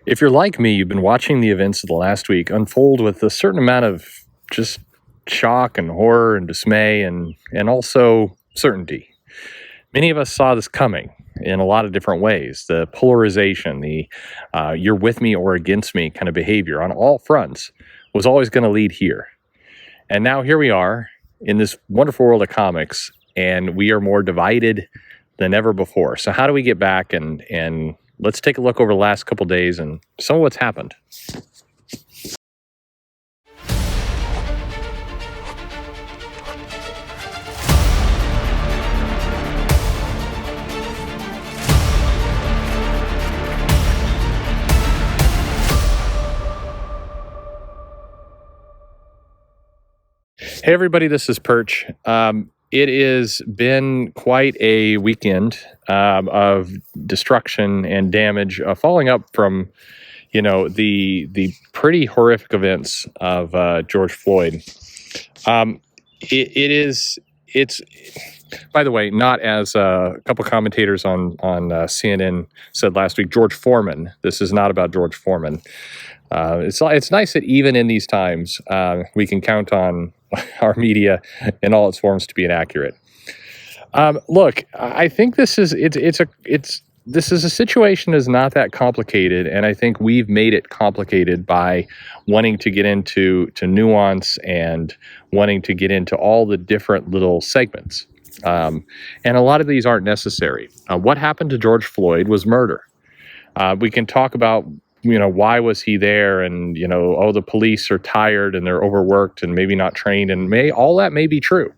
If you're like me, you've been watching the events of the last week unfold with a certain amount of just shock and horror and dismay and also certainty. Many of us saw this coming in a lot of different ways. The polarization, the you're with me or against me kind of behavior on all fronts was always going to lead here. And now here we are in this wonderful world of comics, and we are more divided than ever before. So how do we get back and let's take a look over the last couple days and some of what's happened. Hey everybody, this is Perch. It has been quite a weekend of destruction and damage, following up from, the pretty horrific events of George Floyd. It's by the way, not as a couple commentators on CNN said last week, George Foreman. This is not about George Foreman. It's nice that even in these times we can count on our media in all its forms to be inaccurate. Look, I think this is a situation is not that complicated, and I think we've made it complicated by wanting to get into nuance and wanting to get into all the different little segments. And a lot of these aren't necessary. What happened to George Floyd was murder. We can talk about, why was he there, and, the police are tired and they're overworked and maybe not trained, and all that may be true.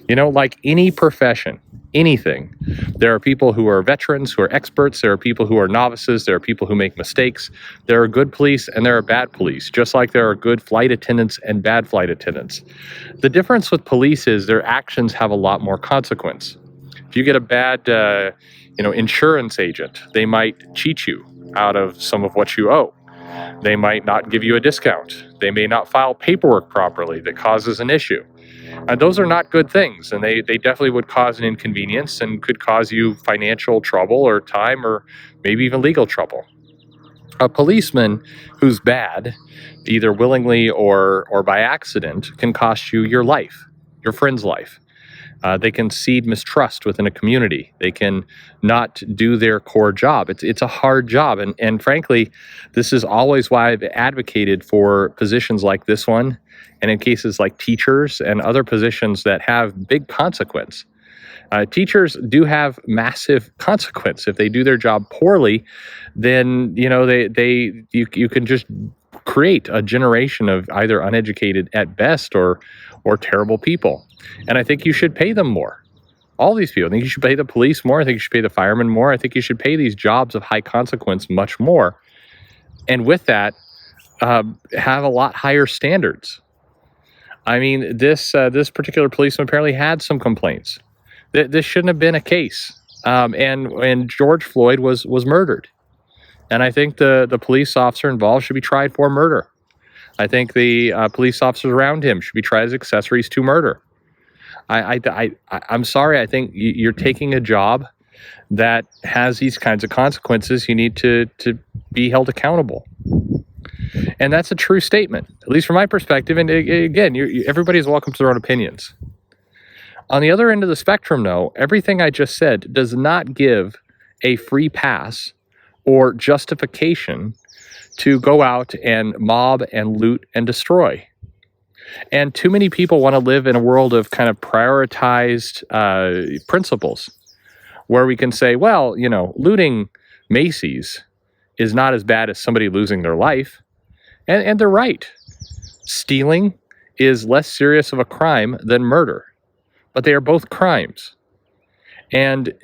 Like any profession, anything, there are people who are veterans, who are experts, there are people who are novices, there are people who make mistakes, there are good police and there are bad police, just like there are good flight attendants and bad flight attendants. The difference with police is their actions have a lot more consequence. If you get a bad, insurance agent, they might cheat you out of some of what you owe. They might not give you a discount. They may not file paperwork properly that causes an issue. Those are not good things, and they definitely would cause an inconvenience and could cause you financial trouble or time or maybe even legal trouble. A policeman who's bad, either willingly or by accident, can cost you your life, your friend's life. They can seed mistrust within a community. They can not do their core job. It's a hard job. And frankly, this is always why I've advocated for positions like this one, and in cases like teachers and other positions that have big consequence. Teachers do have massive consequence. If they do their job poorly, then you can just create a generation of either uneducated at best or terrible people. And I think you should pay them more. All these people. I think you should pay the police more. I think you should pay the firemen more. I think you should pay these jobs of high consequence much more. And with that, have a lot higher standards. I mean, this particular policeman apparently had some complaints. This shouldn't have been a case. And George Floyd was murdered. And I think the police officer involved should be tried for murder. I think the police officers around him should be tried as accessories to murder. I'm sorry. I think you're taking a job that has these kinds of consequences. You need to be held accountable. And that's a true statement, at least from my perspective. And again, everybody's welcome to their own opinions. On the other end of the spectrum, though, everything I just said does not give a free pass or justification to go out and mob and loot and destroy. And too many people want to live in a world of kind of prioritized principles where we can say, well, looting Macy's is not as bad as somebody losing their life. And they're right. Stealing is less serious of a crime than murder, but they are both crimes. And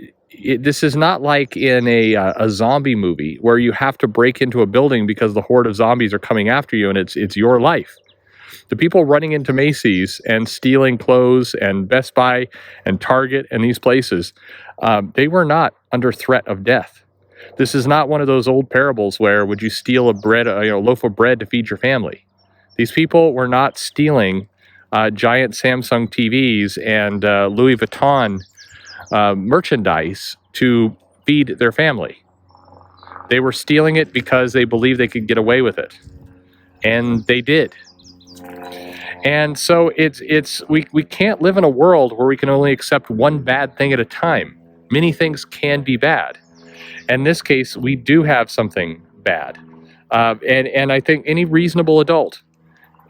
this is not like in a zombie movie where you have to break into a building because the horde of zombies are coming after you and it's your life. The people running into Macy's and stealing clothes and Best Buy and Target and these places, they were not under threat of death. This is not one of those old parables where would you steal a loaf of bread to feed your family. These people were not stealing giant Samsung TVs and Louis Vuitton merchandise to feed their family. They were stealing it because they believed they could get away with it, and they did. And so we can't live in a world where we can only accept one bad thing at a time. Many things can be bad. In this case, we do have something bad. And I think any reasonable adult,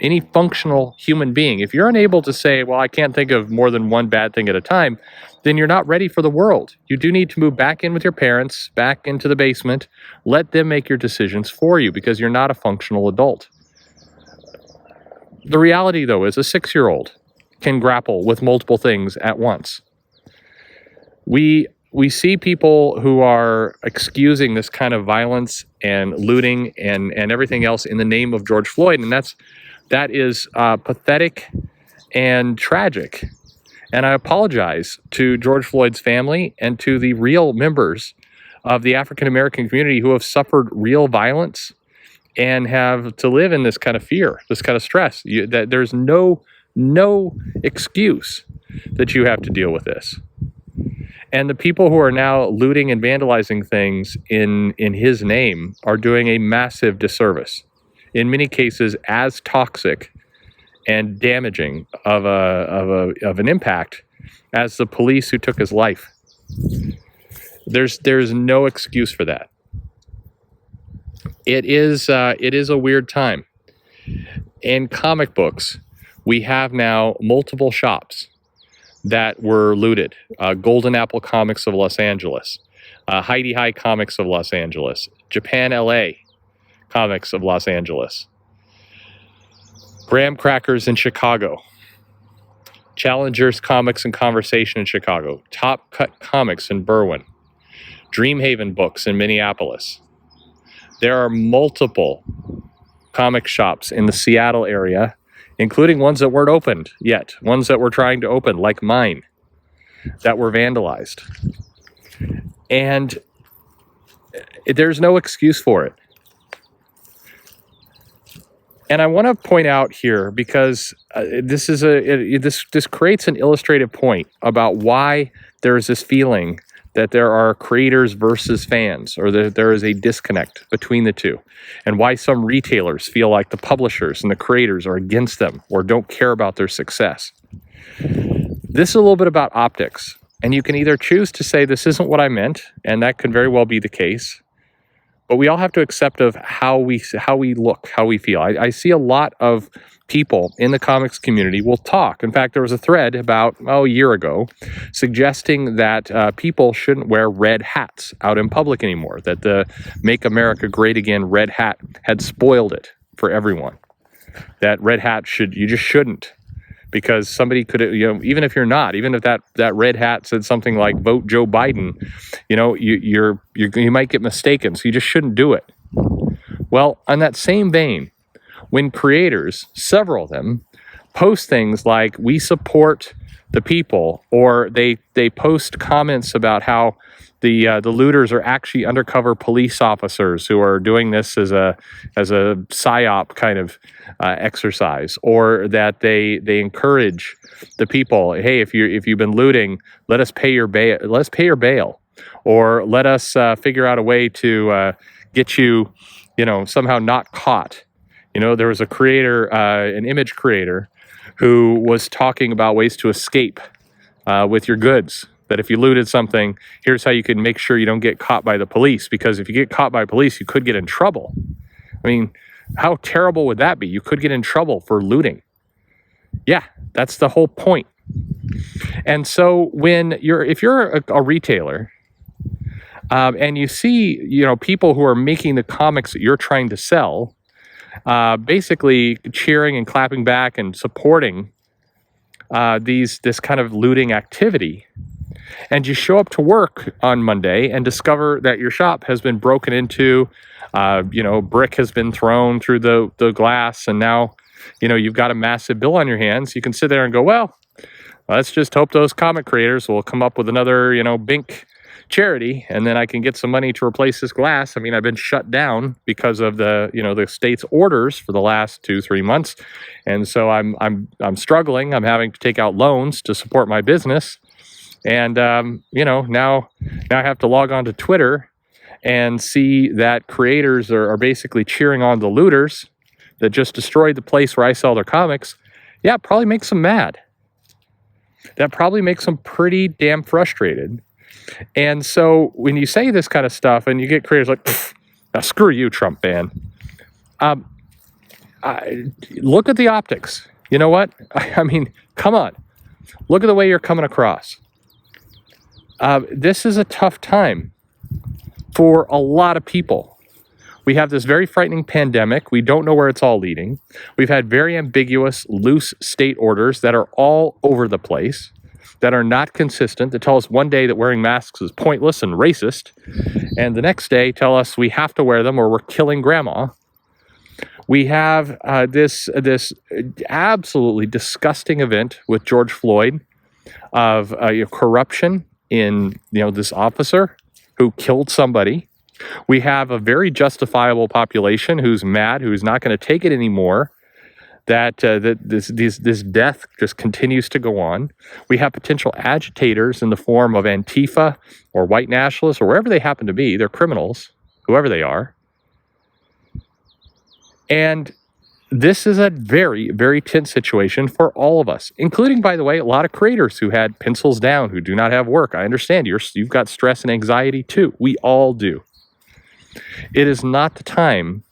any functional human being, if you're unable to say, well, I can't think of more than one bad thing at a time, then you're not ready for the world. You do need to move back in with your parents, back into the basement. Let them make your decisions for you, because you're not a functional adult. The reality, though, is a 6-year-old can grapple with multiple things at once. We see people who are excusing this kind of violence and looting and everything else in the name of George Floyd, and that is pathetic and tragic. And I apologize to George Floyd's family and to the real members of the African American community who have suffered real violence and have to live in this kind of fear, this kind of stress. That there's no excuse that you have to deal with this. And the people who are now looting and vandalizing things in his name are doing a massive disservice. In many cases, as toxic and damaging of an impact as the police who took his life. There's no excuse for that. It is a weird time. In comic books, we have now multiple shops that were looted. Golden Apple Comics of Los Angeles, Heidi High Comics of Los Angeles, Japan LA Comics of Los Angeles, Graham Crackers in Chicago, Challengers Comics and Conversation in Chicago, Top Cut Comics in Berwyn, Dreamhaven Books in Minneapolis. There are multiple comic shops in the Seattle area, including ones that weren't opened yet, ones that we're trying to open, like mine, that were vandalized. And there's no excuse for it. And I want to point out here, because this creates an illustrative point about why there is this feeling that there are creators versus fans, or that there is a disconnect between the two, and why some retailers feel like the publishers and the creators are against them or don't care about their success. This is a little bit about optics, and you can either choose to say this isn't what I meant, and that could very well be the case. But we all have to accept of how we look, how we feel. I see a lot of people in the comics community will talk. In fact, there was a thread about a year ago suggesting that people shouldn't wear red hats out in public anymore, that the Make America Great Again red hat had spoiled it for everyone. That red hat you just shouldn't. Because somebody could, even if you're not, even if that red hat said something like "Vote Joe Biden," you might get mistaken. So you just shouldn't do it. Well, on that same vein, when creators, several of them, post things like "We support the people," or they post comments about how the looters are actually undercover police officers who are doing this as a psyop kind of exercise, or that they encourage the people, hey, if you've been looting, let us pay your bail, or let us figure out a way to get you, somehow not caught. There was a creator, an image creator, who was talking about ways to escape with your goods. That if you looted something, here's how you can make sure you don't get caught by the police. Because if you get caught by police, you could get in trouble. I mean, how terrible would that be? You could get in trouble for looting. Yeah, that's the whole point. And so if you're a retailer, and you see, people who are making the comics that you're trying to sell, basically cheering and clapping back and supporting this kind of looting activity, and you show up to work on Monday and discover that your shop has been broken into, brick has been thrown through the glass, and now, you've got a massive bill on your hands. You can sit there and go, well, let's just hope those comic creators will come up with another, Bink charity, and then I can get some money to replace this glass. I mean, I've been shut down because of the state's orders for the last 2-3 months, and so I'm struggling. I'm having to take out loans to support my business. And, now I have to log on to Twitter and see that creators are basically cheering on the looters that just destroyed the place where I sell their comics, yeah, it probably makes them mad. That probably makes them pretty damn frustrated. And so when you say this kind of stuff and you get creators like, now screw you, Trump ban. Look at the optics. You know what? I mean, come on. Look at the way you're coming across. This is a tough time for a lot of people. We have this very frightening pandemic. We don't know where it's all leading. We've had very ambiguous, loose state orders that are all over the place, that are not consistent, that tell us one day that wearing masks is pointless and racist, and the next day tell us we have to wear them or we're killing grandma. We have this absolutely disgusting event with George Floyd of corruption in this officer who killed somebody. We have a very justifiable population who's mad, who's not going to take it anymore, that this death just continues to go on. We have potential agitators in the form of Antifa or white nationalists or wherever they happen to be. They're criminals, whoever they are. And this is a very, very tense situation for all of us, including, by the way, a lot of creators who had pencils down, who do not have work. I understand you've got stress and anxiety too. We all do. It is not the time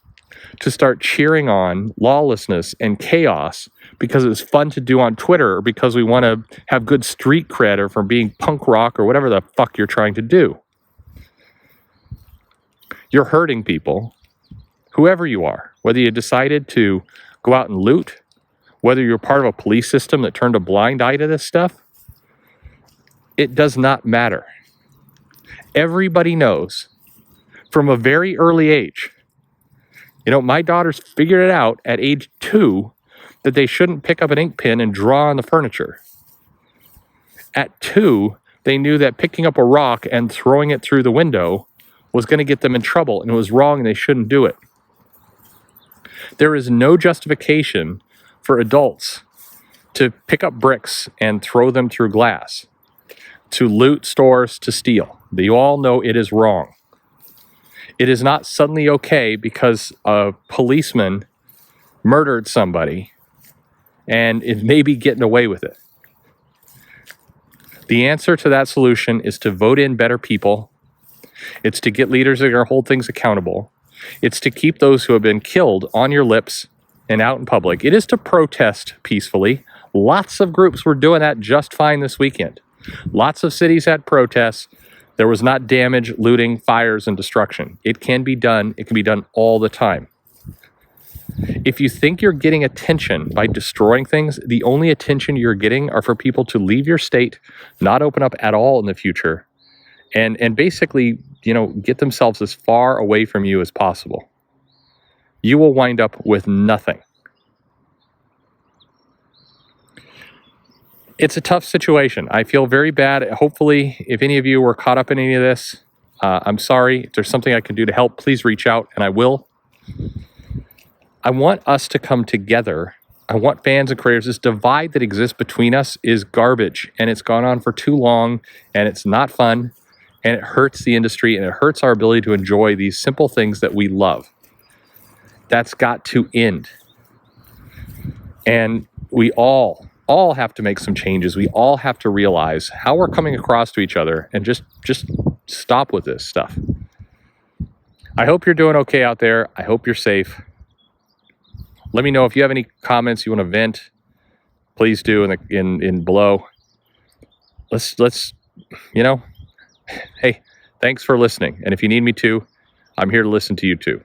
to start cheering on lawlessness and chaos because it's fun to do on Twitter or because we want to have good street cred or from being punk rock or whatever the fuck you're trying to do. You're hurting people, whoever you are, whether you decided to go out and loot, whether you're part of a police system that turned a blind eye to this stuff. It does not matter. Everybody knows from a very early age. My daughters figured it out at age 2 that they shouldn't pick up an ink pen and draw on the furniture. At 2, they knew that picking up a rock and throwing it through the window was going to get them in trouble and it was wrong and they shouldn't do it. There is no justification for adults to pick up bricks and throw them through glass, to loot stores, to steal. You all know it is wrong. It is not suddenly okay because a policeman murdered somebody and it may be getting away with it. The answer to that solution is to vote in better people. It's to get leaders that are going to hold things accountable. It's to keep those who have been killed on your lips and out in public. It is to protest peacefully. Lots of groups were doing that just fine this weekend. Lots of cities had protests. There was not damage, looting, fires, and destruction. It can be done. It can be done all the time. If you think you're getting attention by destroying things, the only attention you're getting are for people to leave your state, not open up at all in the future, and basically, get themselves as far away from you as possible. You will wind up with nothing. It's a tough situation. I feel very bad. Hopefully, if any of you were caught up in any of this, I'm sorry. If there's something I can do to help, please reach out, and I will. I want us to come together. I want fans and creators. This divide that exists between us is garbage, and it's gone on for too long, and it's not fun, and it hurts the industry, and it hurts our ability to enjoy these simple things that we love. That's got to end. And we all have to make some changes. We all have to realize how we're coming across to each other and just stop with this stuff. I hope you're doing okay out there. I hope you're safe. Let me know if you have any comments you want to vent. Please do in below. Let's hey, thanks for listening. And if you need me to, I'm here to listen to you too.